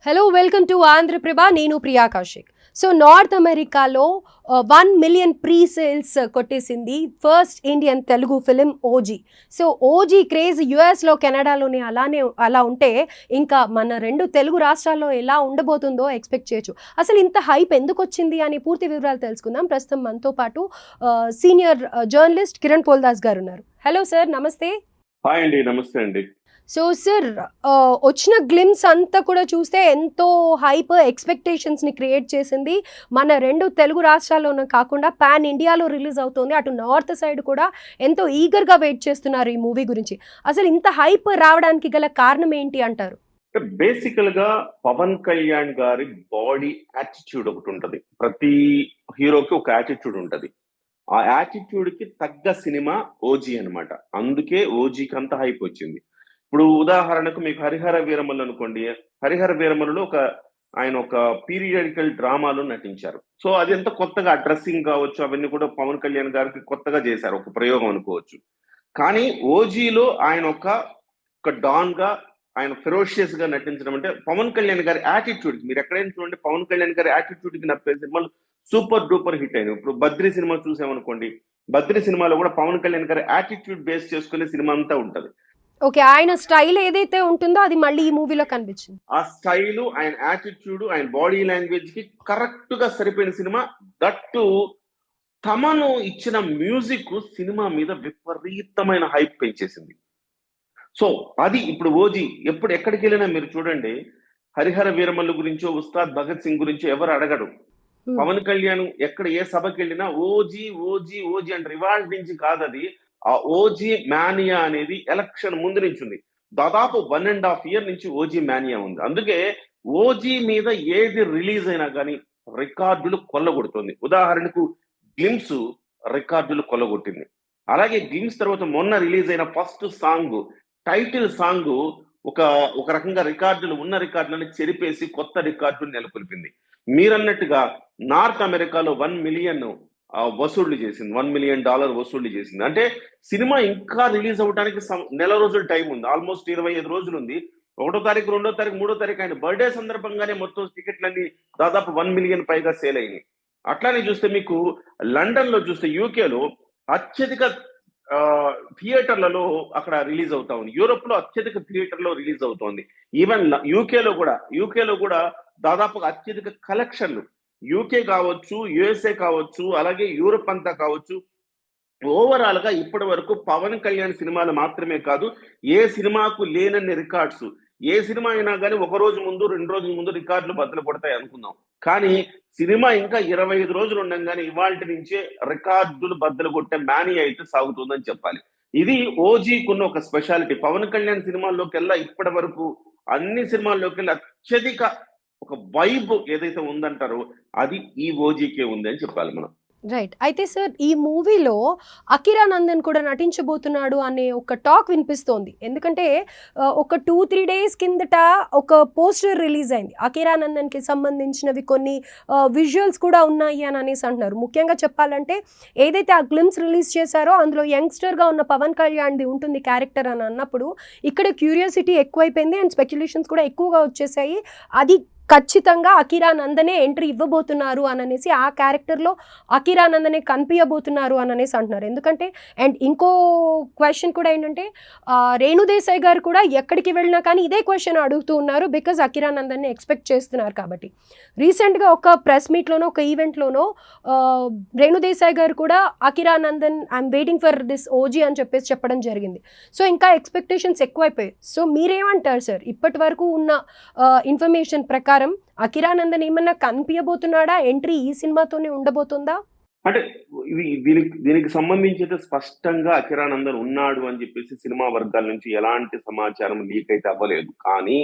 Hello welcome to Andhraprabha. నేను Priya Kaushik. So north అమెరికాలో 1 million pre sales కొట్టేసింది first Indian Telugu film OG. So OG craze యుఎస్లో కెనడాలోనే అలా ఉంటే ఇంకా మన రెండు తెలుగు రాష్ట్రాల్లో ఎలా ఉండబోతుందో ఎక్స్పెక్ట్ చేయొచ్చు. అసలు ఇంత హైప్ ఎందుకు వచ్చింది అని పూర్తి వివరాలు తెలుసుకుందాం. ప్రస్తుతం మనతో పాటు సీనియర్ జర్నలిస్ట్ కిరణ్ పోల్దాస్ గారు ఉన్నారు. హలో సార్, నమస్తే. హాయ్ అండి, నమస్తే అండి. సో సార్, వచ్చిన గ్లిమ్స్ అంతా కూడా చూస్తే ఎంతో హైప్ ఎక్స్పెక్టేషన్స్ని క్రియేట్ చేసింది. మన రెండు తెలుగు రాష్ట్రాల్లోనే కాకుండా పాన్ ఇండియాలో రిలీజ్ అవుతుంది. అటు నార్త్ సైడ్ కూడా ఎంతో ఈగర్గా వెయిట్ చేస్తున్నారు ఈ మూవీ గురించి. అసలు ఇంత హైప్ రావడానికి గల కారణం ఏంటి అంటారు? బేసికల్ గా పవన్ కళ్యాణ్ గారి బాడీ యాటిట్యూడ్ ఒకటి ఉంటది. ప్రతి హీరోకి ఒక యాటిట్యూడ్ ఉంటది. ఆ యాటిట్యూడ్ కి తగ్గ సినిమా ఓజీ అన్నమాట. అందుకే ఓజీకి అంత హైప్ వచ్చింది. ఇప్పుడు ఉదాహరణకు మీకు హరిహర వీరమల్లు అనుకోండి. హరిహర వీరమల్లులో ఆయన ఒక పీరియాడికల్ డ్రామాలో నటించారు. సో అది ఎంత కొత్తగా డ్రెస్సింగ్ కావచ్చు, అవన్నీ కూడా పవన్ కళ్యాణ్ గారికి కొత్తగా చేశారు, ఒక ప్రయోగం అనుకోవచ్చు. కానీ ఓజీలో ఆయన ఒక డాన్ గా, ఆయన ఫెరోషియస్ గా నటించడం అంటే పవన్ కళ్యాణ్ గారి యాటిట్యూడ్, మీరు ఎక్కడైనా చూడండి పవన్ కళ్యాణ్ గారి యాటిట్యూడ్ కి నప్పే సినిమాలు సూపర్ డూపర్ హిట్ అయినాయి. ఇప్పుడు బద్రి సినిమా చూసామనుకోండి, బద్రి సినిమాలో కూడా పవన్ కళ్యాణ్ గారి యాటిట్యూడ్ బేస్ చేసుకునే సినిమా అంతా ఉంటది. ఓకే, ఆయన స్టైల్ ఏదైతే ఉంటుందో అది మళ్ళీ ఈ మూవీలో కనిపించింది. ఆ స్టైల్, ఆయన యాటిట్యూడ్, ఆయన బాడీ లాంగ్వేజ్ కి కరెక్ట్ గా సరిపోయిన సినిమా. దట్టు తమను ఇచ్చిన మ్యూజిక్ సినిమా మీద విపరీతమైన హైప్ పెంచేసింది. సో అది ఇప్పుడు ఓజీ ఎక్కడికి వెళ్ళినా మీరు చూడండి, హరిహర వీరమల్లు గురించో ఉస్తాద్ భగత్ సింగ్ గురించో ఎవరు అడగడు. పవన్ కళ్యాణ్ ఎక్కడ ఏ సభకి వెళ్ళినా ఓజీ ఓజీ ఓజీ అంటారు. ఇవాళ నుంచి కాదు అది. ఆ ఓజీ మానియా అనేది ఎలక్షన్ ముందు నుంచి ఉంది. దాదాపు 1.5 year నుంచి ఓజీ మానియా ఉంది. అందుకే ఓజీ మీద ఏది రిలీజ్ అయినా కానీ రికార్డులు కొల్లగొడుతుంది. ఉదాహరణకు గ్లిమ్స్ రికార్డులు కొల్లగొట్టింది. అలాగే గ్లిమ్స్ తర్వాత మొన్న రిలీజ్ అయిన ఫస్ట్ సాంగ్, టైటిల్ సాంగ్ ఒక రకంగా ఉన్న రికార్డులను చెరిపేసి కొత్త రికార్డులు నెలకొల్పింది. మీరన్నట్టుగా నార్త్ అమెరికాలో 1 మిలియన్ వసూళ్లు చేసింది, $1 million వసూళ్లు చేసింది. అంటే సినిమా ఇంకా రిలీజ్ అవ్వడానికి నెల రోజులు టైం ఉంది. ఆల్మోస్ట్ 25 రోజులు ఉంది. 1వ తారీఖు, 2వ తారీఖు, 3వ తారీఖు ఆయన బర్త్డే సందర్భంగానే మొత్తం టికెట్లన్నీ దాదాపు 1 million పైగా సేల్ అయినాయి. అట్లానే చూస్తే మీకు లండన్ లో చూస్తే, యూకేలో అత్యధిక థియేటర్లలో అక్కడ రిలీజ్ అవుతా ఉంది. యూరోప్ లో అత్యధిక థియేటర్లో రిలీజ్ అవుతోంది. ఈవెన్ యూకేలో కూడా దాదాపు అత్యధిక కలెక్షన్లు, యూకే కావచ్చు, యుఎస్ఏ కావచ్చు, అలాగే యూరోప్ అంతా కావచ్చు, ఓవరాల్ గా ఇప్పటి వరకు పవన్ కళ్యాణ్ సినిమాలు మాత్రమే కాదు, ఏ సినిమాకు లేనన్ని రికార్డ్స్. ఏ సినిమా అయినా కానీ 1 రోజు ముందు, 2 రోజుల ముందు రికార్డులు బద్దలు కొడతాయి అనుకుందాం. కానీ సినిమా ఇంకా 25 రోజులు ఉండగానే ఇవాళ నుంచే రికార్డులు బద్దలు కొట్టే మ్యానీ అయితే సాగుతుందని చెప్పాలి. ఇది ఓజీకున్న ఒక స్పెషాలిటీ. పవన్ కళ్యాణ్ సినిమాల్లోకి వెళ్ళా ఇప్పటి వరకు అన్ని సినిమాల్లోకి వెళ్ళి అత్యధిక ఒక వైబ్ ఏదైతే ఉందంటారో అది ఈ ఓజీకే ఉంది అని చెప్పాలి మనం. రైట్. అయితే సార్, ఈ మూవీలో అకిరా నందన్ కూడా నటించబోతున్నాడు అనే ఒక టాక్ వినిపిస్తోంది. ఎందుకంటే ఒక 2-3 days కిందట ఒక పోస్టర్ రిలీజ్ అయింది. అకిరా నందన్కి సంబంధించినవి కొన్ని విజువల్స్ కూడా ఉన్నాయి అని అనేసి అంటున్నారు. ముఖ్యంగా చెప్పాలంటే ఏదైతే ఆ గ్లిమ్స్ రిలీజ్ చేశారో అందులో యంగ్స్టర్గా ఉన్న పవన్ కళ్యాణ్ది ఉంటుంది క్యారెక్టర్ అని అన్నప్పుడు ఇక్కడ క్యూరియాసిటీ ఎక్కువైపోయింది అండ్ స్పెక్యులేషన్స్ కూడా ఎక్కువగా వచ్చేసాయి. అది ఖచ్చితంగా అకిరా నందనే ఎంట్రీ ఇవ్వబోతున్నారు అని అనేసి, ఆ క్యారెక్టర్లో అకిరా నందనే కనిపించబోతున్నారు అని అనేసి అంటున్నారు. ఎందుకంటే అండ్ ఇంకో క్వశ్చన్ కూడా ఏంటంటే, రేణు దేశాయ్ గారు కూడా ఎక్కడికి వెళ్ళినా కానీ ఇదే క్వశ్చన్ అడుగుతూ ఉన్నారు. బికాజ్ అకిరా నందన్ని ఎక్స్పెక్ట్ చేస్తున్నారు కాబట్టి. రీసెంట్గా ఒక ప్రెస్ మీట్లోనో ఒక ఈవెంట్లోనో రేణు దేశాయ్ గారు కూడా Akira Nandan I'm waiting for this OG అని చెప్పడం జరిగింది. సో ఇంకా ఎక్స్పెక్టేషన్స్ ఎక్కువైపోయాయి. సో మీరేమంటారు సార్? ఇప్పటి వరకు ఉన్న ఇన్ఫర్మేషన్ ప్రకారం అకిరా నందన్ ఏమన్నా కనిపించబోతున్నాడా? ఎంట్రీ ఈ సినిమాతోనే ఉండబోతుందా? అంటే దీనికి సంబంధించి అయితే స్పష్టంగా అకిరా నందన్ ఉన్నాడు అని చెప్పేసి సినిమా వర్గాల నుంచి ఎలాంటి సమాచారం లీక్ అయితే అవ్వలేదు. కానీ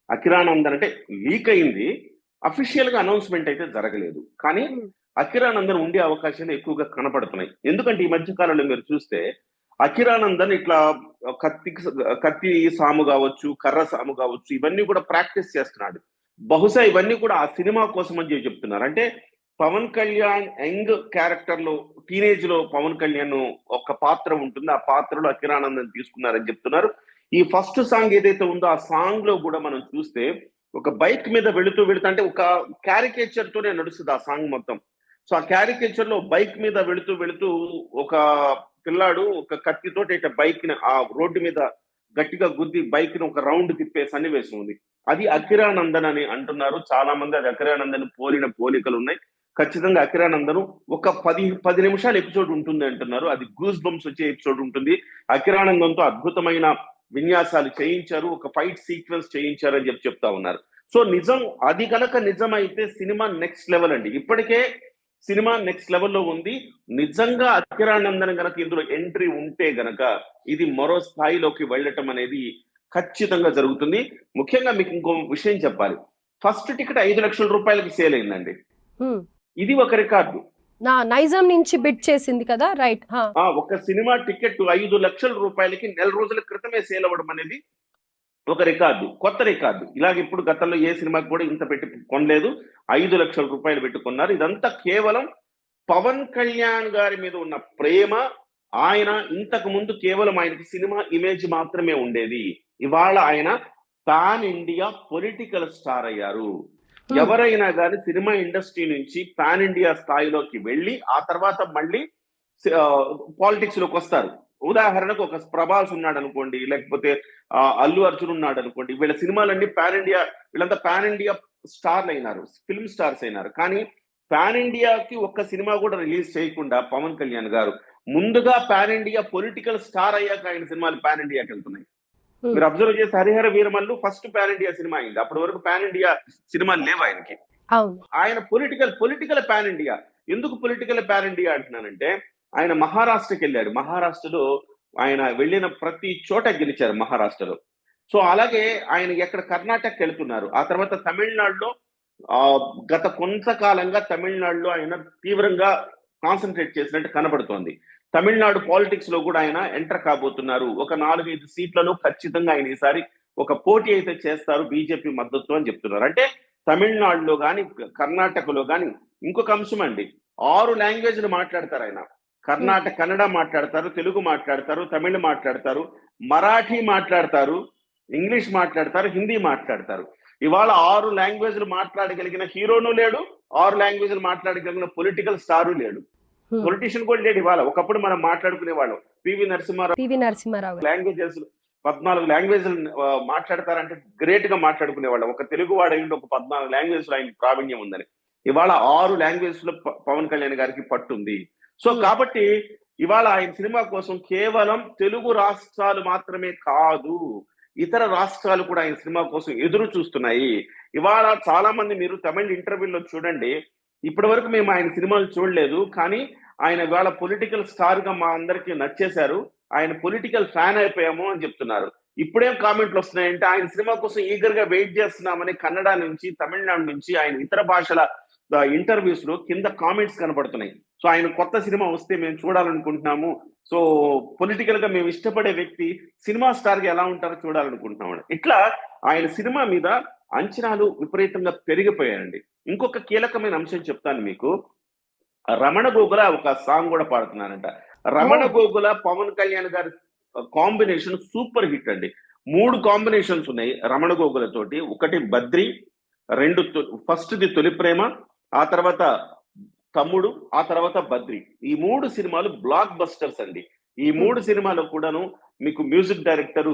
అకిరా నందన్ అంటే లీక్ అయింది, అఫీషియల్ గా అనౌన్స్మెంట్ అయితే జరగలేదు. కానీ అకిరా నందన్ ఉండే అవకాశాలు ఎక్కువగా కనపడుతున్నాయి. ఎందుకంటే ఈ మధ్య కాలంలో మీరు చూస్తే అకిరా నందన్ ఇట్లా కత్తి సాము కావచ్చు, కర్ర సాము కావచ్చు, ఇవన్నీ కూడా ప్రాక్టీస్ చేస్తున్నాడు. బహుశా ఇవన్నీ కూడా ఆ సినిమా కోసం అని చెప్తున్నారు. అంటే పవన్ కళ్యాణ్ యంగ్ క్యారెక్టర్ లో టీనేజ్ లో పవన్ కళ్యాణ్ ఒక పాత్ర ఉంటుంది, ఆ పాత్రలో అఖిరానందన్ తీసుకున్నారని చెప్తున్నారు. ఈ ఫస్ట్ సాంగ్ ఏదైతే ఉందో ఆ సాంగ్ లో కూడా మనం చూస్తే ఒక బైక్ మీద వెళుతూ అంటే ఒక క్యారికేచర్ తోనే నడుస్తుంది ఆ సాంగ్ మొత్తం. సో ఆ క్యారికేచర్ లో బైక్ మీద వెళుతూ ఒక పిల్లాడు ఒక కత్తితోటి ఇట్లా బైక్ ని ఆ రోడ్డు మీద గట్టిగా గుద్ది బైక్ ని ఒక రౌండ్ తిప్పే సన్నివేశం ఉంది. అది అఖిరానందన్ అని అంటున్నారు చాలా మంది. అది అఖిరానందన్ పోలిన పోలికలు ఉన్నాయి. ఖచ్చితంగా అఖిరానందన్ ఒక 10 నిమిషాల ఎపిసోడ్ ఉంటుంది అంటున్నారు. అది గూస్ బంప్స్ వచ్చే ఎపిసోడ్ ఉంటుంది. అఖిరానందన్ తో అద్భుతమైన విన్యాసాలు చేయించారు, ఒక ఫైట్ సీక్వెన్స్ చేయించారు అని చెప్తా ఉన్నారు. సో నిజం అది కనుక నిజమైతే సినిమా నెక్స్ట్ లెవెల్ అండి. ఇప్పటికే సినిమా నెక్స్ట్ లెవెల్లో ఉంది. నిజంగా అఖిరానందన్ గనక ఇందులో ఎంట్రీ ఉంటే గనక ఇది మరో స్థాయిలోకి వెళ్ళటం అనేది ఖచ్చితంగా జరుగుతుంది. ముఖ్యంగా మీకు ఇంకో విషయం చెప్పాలి. ఫస్ట్ టికెట్ 5 లక్షల రూపాయలకి సేల్ అయిందండి. ఇది ఒక రికార్డు. నైజాం నుంచి బిడ్ చేసింది కదా, రైట్? ఒక సినిమా టికెట్ 5 లక్షల రూపాయలకి నెల రోజుల క్రితమే సేల్ అవ్వడం అనేది ఒక రికార్డు, కొత్త రికార్డు. ఇలాగ ఇప్పుడు గతంలో ఏ సినిమాకి కూడా ఇంత పెట్టి కొనలేదు. 5 లక్షల రూపాయలు పెట్టుకున్నారు. ఇదంతా కేవలం పవన్ కళ్యాణ్ గారి మీద ఉన్న ప్రేమ. ఆయన ఇంతకు ముందు కేవలం ఆయనకి సినిమా ఇమేజ్ మాత్రమే ఉండేది. ఇవాళ ఆయన పాన్ ఇండియా పొలిటికల్ స్టార్ అయ్యారు. ఎవరైనా కానీ సినిమా ఇండస్ట్రీ నుంచి పాన్ ఇండియా స్థాయిలోకి వెళ్ళి ఆ తర్వాత మళ్ళీ పాలిటిక్స్ లోకి వస్తారు. ఉదాహరణకు ఒక ప్రభాస్ ఉన్నాడు అనుకోండి, లేకపోతే అల్లు అర్జున్ ఉన్నాడు అనుకోండి. వీళ్ళ సినిమాలన్నీ పాన్ ఇండియా, వీళ్ళంతా పాన్ ఇండియా స్టార్లు అయినారు, ఫిల్మ్ స్టార్స్ అయినారు. కానీ పాన్ ఇండియాకి ఒక్క సినిమా కూడా రిలీజ్ చేయకుండా పవన్ కళ్యాణ్ గారు ముందుగా పాన్ ఇండియా పొలిటికల్ స్టార్ అయ్యాక ఆయన సినిమాలు పాన్ ఇండియాకి వెళ్తున్నాయి. మీరు అబ్జర్వ్ చేసి Harihara Veeramallu first pan India cinema అయింది. అప్పటి వరకు పాన్ ఇండియా సినిమాలు లేవు ఆయనకి. ఆయన పొలిటికల్ పాన్ ఇండియా. ఎందుకు పొలిటికల్ పాన్ ఇండియా అంటున్నానంటే ఆయన మహారాష్ట్రకి వెళ్ళాడు. మహారాష్ట్రలో ఆయన వెళ్ళిన ప్రతి చోట గెలిచారు మహారాష్ట్రలో. సో అలాగే ఆయన ఎక్కడ కర్ణాటకకి వెళ్తున్నారు. ఆ తర్వాత తమిళనాడులో గత కొంతకాలంగా తమిళనాడులో ఆయన తీవ్రంగా కాన్సన్ట్రేట్ చేసినట్టు కనబడుతోంది. తమిళనాడు పాలిటిక్స్ లో కూడా ఆయన ఎంటర్ కాబోతున్నారు. ఒక 4-5 సీట్లలో ఖచ్చితంగా ఆయన ఈసారి ఒక పోటీ అయితే చేస్తారు బీజేపీ మద్దతు అని చెప్తున్నారు. అంటే తమిళనాడులో కానీ కర్ణాటకలో కానీ ఇంకొక అంశం అండి, 6 లాంగ్వేజ్లు మాట్లాడతారు ఆయన. కన్నడ మాట్లాడతారు, తెలుగు మాట్లాడతారు, తమిళ మాట్లాడతారు, మరాఠీ మాట్లాడతారు, ఇంగ్లీష్ మాట్లాడతారు, హిందీ మాట్లాడతారు. ఇవాళ 6 లాంగ్వేజ్లు మాట్లాడగలిగిన హీరోను లేడు, 6 లాంగ్వేజ్లు మాట్లాడగలిగిన పొలిటికల్ స్టారు లేడు, పొలిటీషియన్ కూడా లేడు. ఇవాళ ఒకప్పుడు మనం మాట్లాడుకునే వాళ్ళం పివి నరసింహారావు లాంగ్వేజెస్ 14 లాంగ్వేజ్లు మాట్లాడతారంటే గ్రేట్ గా మాట్లాడుకునే వాళ్ళం. ఒక తెలుగు వాడు ఒక 14 లాంగ్వేజ్లు ఆయన ప్రావీణ్యం ఉందని. ఇవాళ 6 లాంగ్వేజ్ లో పవన్ కళ్యాణ్ గారికి పట్టుంది. సో కాబట్టి ఇవాళ ఆయన సినిమా కోసం కేవలం తెలుగు రాష్ట్రాలు మాత్రమే కాదు, ఇతర రాష్ట్రాలు కూడా ఆయన సినిమా కోసం ఎదురు చూస్తున్నాయి. ఇవాళ చాలా మంది మీరు తమిళ ఇంటర్వ్యూలో చూడండి, ఇప్పటి వరకు మేము ఆయన సినిమాలు చూడలేదు, కానీ ఆయన ఇవాళ పొలిటికల్ స్టార్ గా మా అందరికి నచ్చేశారు, ఆయన పొలిటికల్ ఫ్యాన్ అయిపోయాము అని చెప్తున్నారు. ఇప్పుడేం కామెంట్లు వస్తున్నాయంటే ఆయన సినిమా కోసం ఈగర్ గా వెయిట్ చేస్తున్నామని కన్నడ నుంచి, తమిళనాడు నుంచి, ఆయన ఇతర భాషల ఇంటర్వ్యూస్ లో కింద కామెంట్స్ కనబడుతున్నాయి. సో ఆయన కొత్త సినిమా వస్తే మేము చూడాలనుకుంటున్నాము, సో పొలిటికల్ గా మేము ఇష్టపడే వ్యక్తి సినిమా స్టార్ గా ఎలా ఉంటారో చూడాలనుకుంటున్నాము. ఇట్లా ఆయన సినిమా మీద అంచనాలు విపరీతంగా పెరిగిపోయాయండి. ఇంకొక కీలకమైన అంశం చెప్తాను మీకు. రమణ గోగుల ఒక సాంగ్ కూడా పాడుతున్నానంట. రమణ గోగుల పవన్ కళ్యాణ్ గారి కాంబినేషన్ సూపర్ హిట్ అండి. 3 కాంబినేషన్స్ ఉన్నాయి రమణ గోగుల తోటి. ఒకటి బద్రి, 2 ఫస్ట్ ది తొలి ప్రేమ, ఆ తర్వాత తమ్ముడు, ఆ తర్వాత బద్రి. ఈ 3 సినిమాలు బ్లాక్ బస్టర్స్ అండి. ఈ 3 సినిమాలు కూడాను మీకు మ్యూజిక్ డైరెక్టర్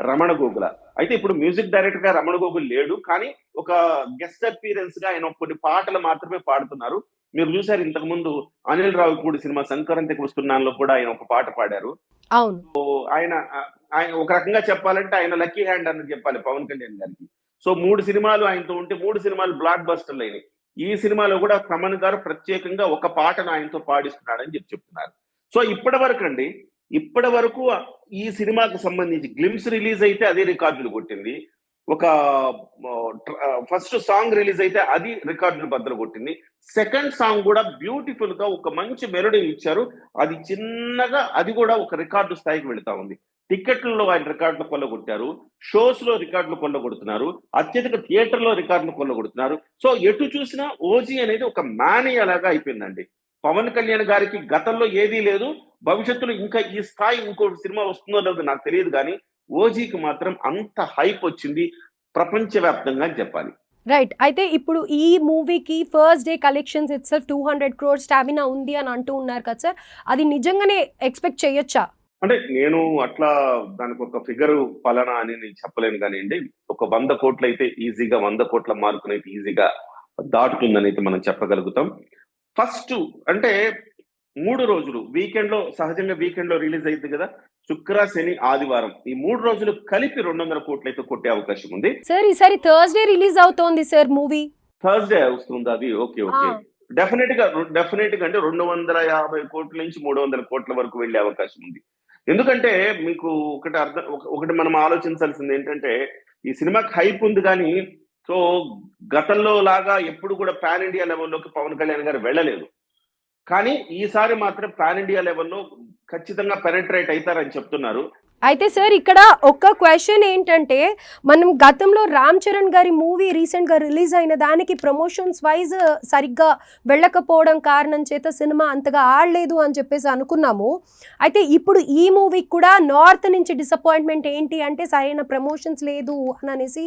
రమణ గోగుల. అయితే ఇప్పుడు మ్యూజిక్ డైరెక్టర్ గా రమణ గోగుల్ లేడు, కానీ ఒక గెస్ట్ అపీరెన్స్ గా ఆయన కొన్ని పాటలు మాత్రమే పాడుతున్నారు. మీరు చూసారు ఇంతకు ముందు అనిల్ రావిపూడి సినిమా సంక్రాంతికి వస్తున్నాలో కూడా ఆయన ఒక పాట పాడారు. అవును, ఆయన ఒక రకంగా చెప్పాలంటే ఆయన లక్కీ హ్యాండ్ అని చెప్పాలి పవన్ కళ్యాణ్ గారికి. సో 3 సినిమాలు ఆయనతో ఉంటే 3 సినిమాలు బ్లాక్ బస్టర్లు అయినాయి. ఈ సినిమాలో కూడా తమన్ గారు ప్రత్యేకంగా ఒక పాటను ఆయనతో పాడిస్తున్నాడని చెప్తున్నారు. సో ఇప్పటి వరకు ఈ సినిమాకు సంబంధించి గ్లిమ్స్ రిలీజ్ అయితే అదే రికార్డులు కొట్టింది. ఒక ఫస్ట్ సాంగ్ రిలీజ్ అయితే అది రికార్డులు బద్దలు కొట్టింది. సెకండ్ సాంగ్ కూడా బ్యూటిఫుల్ గా ఒక మంచి మెలోడీ ఇచ్చారు, అది చిన్నగా అది కూడా ఒక రికార్డు స్థాయికి వెళుతా ఉంది. టికెట్లలో ఆయన రికార్డులు కొల్లగొట్టారు, షోస్ లో రికార్డులు కొల్లగొడుతున్నారు, అత్యధిక థియేటర్లో రికార్డులు కొల్లగొడుతున్నారు. సో ఎటు చూసినా ఓజీ అనేది ఒక మానియా లాగా అయిపోయిందండి. పవన్ కళ్యాణ్ గారికి గతంలో ఏదీ లేదు, భవిష్యత్తులో ఇంకా ఈ స్థాయి ఇంకో సినిమా వస్తుందో లేదో నాకు తెలియదు, కానీ ఓజీకి మాత్రం అంత హైప్ వచ్చింది ప్రపంచవ్యాప్తంగా అని చెప్పాలి. రైట్. అయితే ఇప్పుడు ఈ మూవీకి first day collections it self 200 crores stamina ఉంది అని అంటూ ఉన్నారు కదా సార్, అది నిజంగానే ఎక్స్పెక్ట్ చేయొచ్చా? అంటే నేను అట్లా దానికి ఒక ఫిగర్ పలానా అని నేను చెప్పలేను కానివ్వండి. ఒక 100 కోట్లు అయితే ఈజీగా 100 కోట్ల మార్కునైతే ఈజీగా దాటుతుందని అయితే మనం చెప్పగలుగుతాం. ఫస్ట్ అంటే 3 రోజులు వీకెండ్ లో, సహజంగా వీకెండ్ లో రిలీజ్ అయింది కదా, శుక్ర శని ఆదివారం ఈ 3 రోజులు కలిపి 200 కోట్లు అయితే కొట్టే అవకాశం ఉంది. సార్ ఈసారి థర్స్డే రిలీజ్ అవుతోంది సార్ మూవీ. థర్స్డే వస్తుంది అది. Okay okay. డెఫినెట్ గా అంటే 250 కోట్ల నుంచి 300 కోట్ల వరకు వెళ్లే అవకాశం ఉంది. ఎందుకంటే మీకు ఒకటి మనం ఆలోచించాల్సింది ఏంటంటే, ఈ సినిమాకి హైప్ ఉంది కానీ, సో గతంలో లాగా ఎప్పుడు కూడా పాన్ ఇండియా లెవెల్లోకి పవన్ కళ్యాణ్ గారు వెళ్ళలేదు. కానీ ఈసారి మాత్రం పాన్ ఇండియా లెవెల్లో ఖచ్చితంగా పెనట్రేట్ అవుతారని చెప్తున్నారు. అయితే సార్ ఇక్కడ ఒక్క క్వశ్చన్ ఏంటంటే, మనం గతంలో రామ్ చరణ్ గారి మూవీ రీసెంట్గా రిలీజ్ అయిన దానికి ప్రమోషన్స్ వైజ్ సరిగ్గా వెళ్ళకపోవడం కారణం చేత సినిమా అంతగా ఆడలేదు అని చెప్పేసి అనుకున్నాము. అయితే ఇప్పుడు ఈ మూవీకి కూడా నార్త్ నుంచి డిసప్పాయింట్మెంట్ ఏంటి అంటే సరైన ప్రమోషన్స్ లేదు అని అనేసి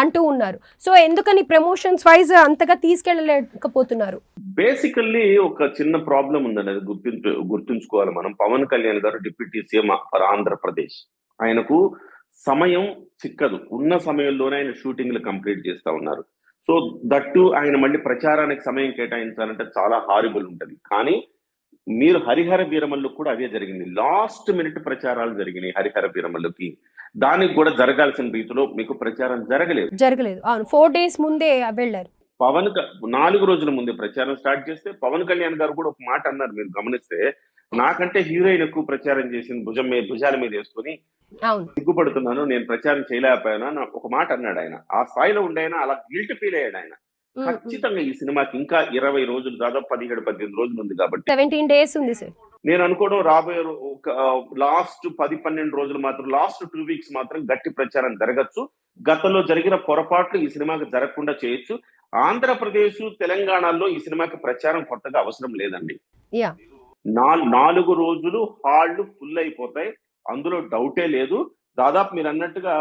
అంటూ ఉన్నారు. సో ఎందుకని ప్రమోషన్స్ వైజ్ అంతగా తీసుకెళ్ళలేకపోతున్నారు? బేసికల్లీ ఒక చిన్న ప్రాబ్లం ఉందండి, అది గుర్తుంచుకోవాలి మనం. పవన్ కళ్యాణ్ గారు డిప్యూటీ సీఎం ఫర్ ఆంధ్రప్రదేశ్. ఆయనకు సమయం చిక్కదు, ఉన్న సమయంలోనే ఆయన షూటింగ్లు కంప్లీట్ చేస్తా ఉన్నారు. సో దట్టు ఆయన మళ్ళీ ప్రచారానికి సమయం కేటాయించాలంటే చాలా హారిబుల్ ఉంటుంది. కానీ మీరు హరిహర వీరమల్లు కూడా అదే జరిగింది, లాస్ట్ మినిట్ ప్రచారాలు జరిగినాయి హరిహర వీరమల్లుకి. దానికి కూడా జరగాల్సిన రీతిలో మీకు ప్రచారం జరగలేదు. అవును, 4 days ముందే వెళ్ళారు. 4 రోజుల ముందే ప్రచారం స్టార్ట్ చేస్తే పవన్ కళ్యాణ్ గారు కూడా ఒక మాట అన్నారు, మీరు గమనిస్తే, నాకంటే హీరోయిన్ ఎక్కువ ప్రచారం చేసింది భుజాల మీద వేసుకొని సిగ్గుపడుతున్నాను, నేను ప్రచారం చేయలేకపోయాను అని ఒక మాట అన్నాడు ఆయన. ఆ స్థాయిలో ఉండే ఆయన అలా గిల్ట్ ఫీల్ అయ్యాడు ఆయన. ఖచ్చితంగా ఈ సినిమాకి ఇంకా 20 రోజులు, దాదాపు 17-18 రోజులు ఉంది కాబట్టి 17 days ఉంది సార్. నేను అనుకోవడం రాబోయే లాస్ట్ 10-12 రోజులు మాత్రం, లాస్ట్ 2 weeks మాత్రం గట్టి ప్రచారం జరగచ్చు. గతంలో జరిగిన పొరపాట్లు ఈ సినిమాకి జరగకుండా చేయొచ్చు. ఆంధ్రప్రదేశ్, తెలంగాణలో ఈ సినిమాకి ప్రచారం కొత్తగా అవసరం లేదండి. 4 రోజులు హాళ్లు ఫుల్ అయిపోతాయి, అందులో డౌటే లేదు. దాదాపు మీరు అన్నట్టుగా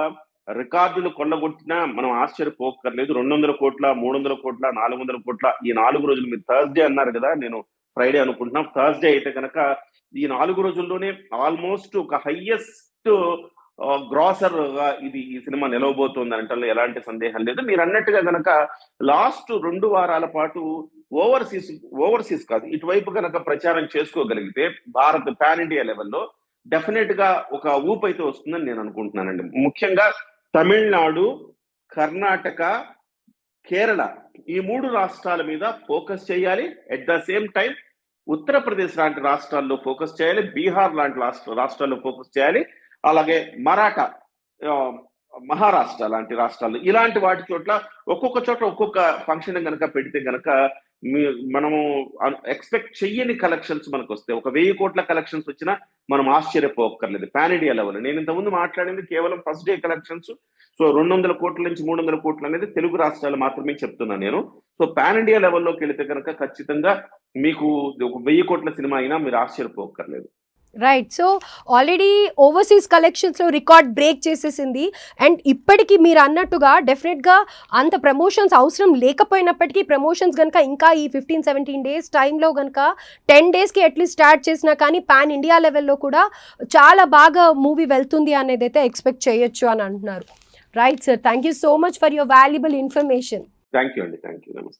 రికార్డులు కొల్లగొట్టినా మనం ఆశ్చర్యపోక్కర్లేదు. 200 కోట్ల, 300 కోట్ల, 400 కోట్ల ఈ 4 రోజులు, మీరు థర్స్డే అన్నారు కదా, నేను ఫ్రైడే అనుకుంటున్నాం. థర్స్డే అయితే కనుక ఈ 4 రోజుల్లోనే ఆల్మోస్ట్ ఒక హైయెస్ట్ గ్రాసర్ గా ఈ సినిమా నిలవబోతోంది అనటంలో ఎలాంటి సందేహం లేదు. మీరు అన్నట్టుగా గనక లాస్ట్ 2 వారాల పాటు ఓవర్సీస్ కాదు, ఇటువైపు కనుక ప్రచారం చేసుకోగలిగితే భారత్ పాన్ ఇండియా లెవెల్లో డెఫినెట్ గా ఒక ఊపు అయితే వస్తుందని నేను అనుకుంటున్నానండి. ముఖ్యంగా తమిళనాడు, కర్ణాటక, కేరళ ఈ 3 రాష్ట్రాల మీద ఫోకస్ చేయాలి. At the same time Uttar Pradesh లాంటి రాష్ట్రాల్లో ఫోకస్ చేయాలి, బీహార్ లాంటి రాష్ట్రాల్లో ఫోకస్ చేయాలి, అలాగే మహారాష్ట్ర లాంటి రాష్ట్రాలు, ఇలాంటి వాటి చోట్ల ఒక్కొక్క చోట ఒక్కొక్క ఫంక్షన్ కనుక పెడితే గనక మనము ఎక్స్పెక్ట్ చెయ్యని కలెక్షన్స్ మనకు వస్తాయి. ఒక 1000 కోట్ల కలెక్షన్స్ వచ్చినా మనం ఆశ్చర్యపోక్కర్లేదు పాన్ ఇండియా లెవెల్. నేను ఇంతకుముందు మాట్లాడింది కేవలం ఫస్ట్ డే కలెక్షన్స్. సో 200 కోట్ల నుంచి 300 కోట్లు అనేది తెలుగు రాష్ట్రాలు మాత్రమే చెప్తున్నాను నేను. సో పాన్ ఇండియా లెవెల్లోకి వెళితే కనుక ఖచ్చితంగా మీకు ఒక 1000 కోట్ల సినిమా అయినా మీరు ఆశ్చర్యపోక్కర్లేదు. రైట్. సో ఆల్రెడీ ఓవర్సీస్ కలెక్షన్స్లో రికార్డ్ బ్రేక్ చేసేసింది. అండ్ ఇప్పటికీ మీరు అన్నట్టుగా డెఫినెట్గా అంత ప్రమోషన్స్ అవసరం లేకపోయినప్పటికీ ప్రమోషన్స్ కనుక ఇంకా ఈ 15-17 days టైంలో కనుక 10 daysకి అట్లీస్ట్ స్టార్ట్ చేసినా కానీ పాన్ ఇండియా లెవెల్లో కూడా చాలా బాగా మూవీ వెళ్తుంది అనేది అయితే ఎక్స్పెక్ట్ చేయొచ్చు అని అంటున్నారు. Right sir, thank you so much for your valuable information. Thank you అండి, థ్యాంక్ యూ, నమస్తే.